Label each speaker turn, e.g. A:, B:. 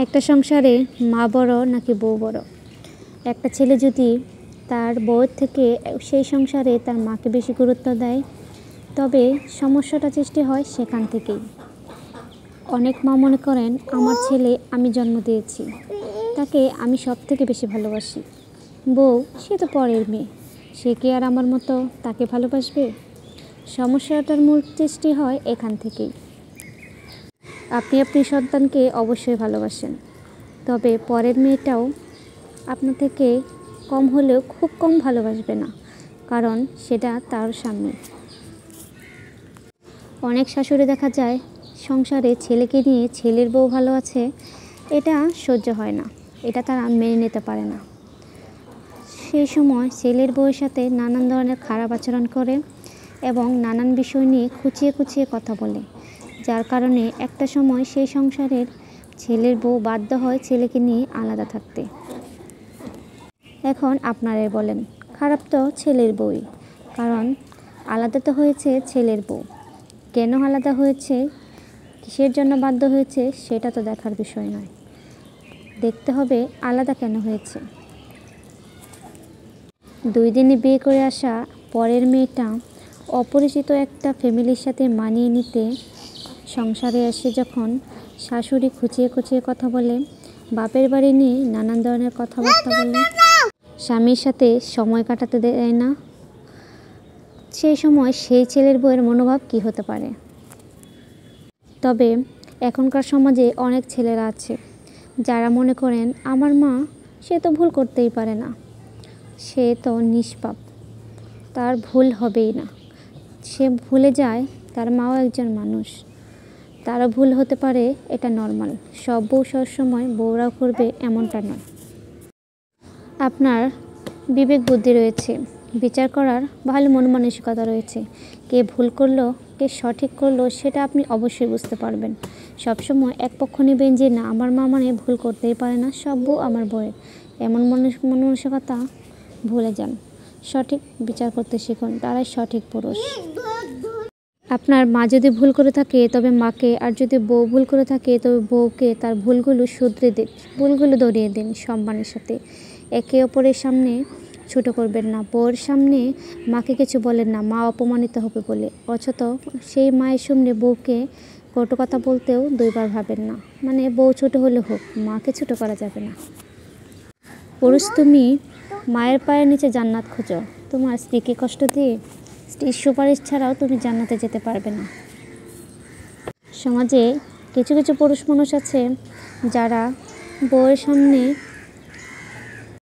A: একটা সংসারে মা বড় নাকি বউ বড়? একটা ছেলে যদি তার বউয়ের থেকে সেই সংসারে তার মাকে বেশি গুরুত্ব দেয়, তবে সমস্যাটা সৃষ্টি হয় সেখান থেকেই। অনেক মা মনে করেন, আমার ছেলে আমি জন্ম দিয়েছি, তাকে আমি সব থেকে বেশি ভালোবাসি। বউ সে তো পরের মেয়ে, সে কি আর আমার মতো তাকে ভালোবাসবে? সমস্যাটার মূল সৃষ্টি হয় এখান থেকেই। আপনি আপনার সন্তানকে অবশ্যই ভালোবাসেন, তবে পরের মেয়েটাও আপনার থেকে কম হলেও খুব কম ভালোবাসবে না, কারণ সেটা তার স্বামী। অনেক শাশুড়ি দেখা যায় সংসারে ছেলেকে নিয়ে ছেলের বউ ভালো আছে, এটা সহ্য হয় না, এটা তারা মেনে নিতে পারে না। সেই সময় ছেলের বউয়ের সাথে নানান ধরনের খারাপ আচরণ করে এবং নানান বিষয় নিয়ে খুঁচিয়ে খুঁচিয়ে কথা বলে, যার কারণে একটা সময় সেই সংসারের ছেলের বউ বাধ্য হয় ছেলেকে নিয়ে আলাদা থাকতে। এখন আপনারাই বলেন, খারাপ তো ছেলের বউই, কারণ আলাদা তো হয়েছে ছেলের বউ। কেন আলাদা হয়েছে, কিসের জন্য বাধ্য হয়েছে, সেটা তো দেখার বিষয় নয়। দেখতে হবে আলাদা কেন হয়েছে। 2 দিনে বিয়ে করে আসা পরের মেয়েটা অপরিচিত একটা ফ্যামিলির সাথে মানিয়ে নিতে সংসারে এসে যখন শাশুড়ি খুঁচিয়ে খুঁচিয়ে কথা বলে, বাপের বাড়ি নিয়ে নানান ধরনের কথাবার্তা বলে, স্বামীর সাথে সময় কাটাতে দেয় না, সেই সময় সেই ছেলের বউয়ের মনোভাব কী হতে পারে? তবে এখনকার সমাজে অনেক ছেলেরা আছে যারা মনে করেন, আমার মা সে তো ভুল করতেই পারে না, সে তো নিষ্পাপ, তার ভুল হবেই না। সে ভুলে যায় তার মাও একজন মানুষ, তারও ভুল হতে পারে, এটা নর্মাল। সব বউ সবসময় বউরাও করবে এমনটা নয়। আপনার বিবেক বুদ্ধি রয়েছে, বিচার করার ভালো মন মানসিকতা রয়েছে। কে ভুল করলো, কে সঠিক করলো, সেটা আপনি অবশ্যই বুঝতে পারবেন। সবসময় এক পক্ষ নেবেন যে না, আমার মা মানে ভুল করতেই পারে না, সব বউ আমার বউয়ের, এমন মন মানসিকতা ভুলে যান। সঠিক বিচার করতে শিখুন, তারাই সঠিক পুরুষ। আপনার মা যদি ভুল করে থাকে তবে মাকে, আর যদি বউ ভুল করে থাকে তবে বউকে তার ভুলগুলো শুধরে দিন, ভুলগুলো ধরিয়ে দিন সম্মানের সাথে। একে অপরের সামনে ছোট করবেন না, বউর সামনে মাকে কিছু বলেন না, মা অপমানিত হবে বলে। অথচ সেই মায়ের সামনে বউকে কটু কথা বলতেও 2 বার ভাবেন না, মানে বউ ছোট হলে হোক, মাকে ছোট করা যাবে না। পুরুষ, তুমি মায়ের পায়ের নিচে জান্নাত খোঁজো, তোমার স্ত্রীকে কষ্ট দিয়ে স্ত্রীর সুপারিশ ছাড়াও তুমি জান্নাতে যেতে পারবে না। সমাজে কিছু কিছু পুরুষ মানুষ আছে যারা বউয়ের সামনে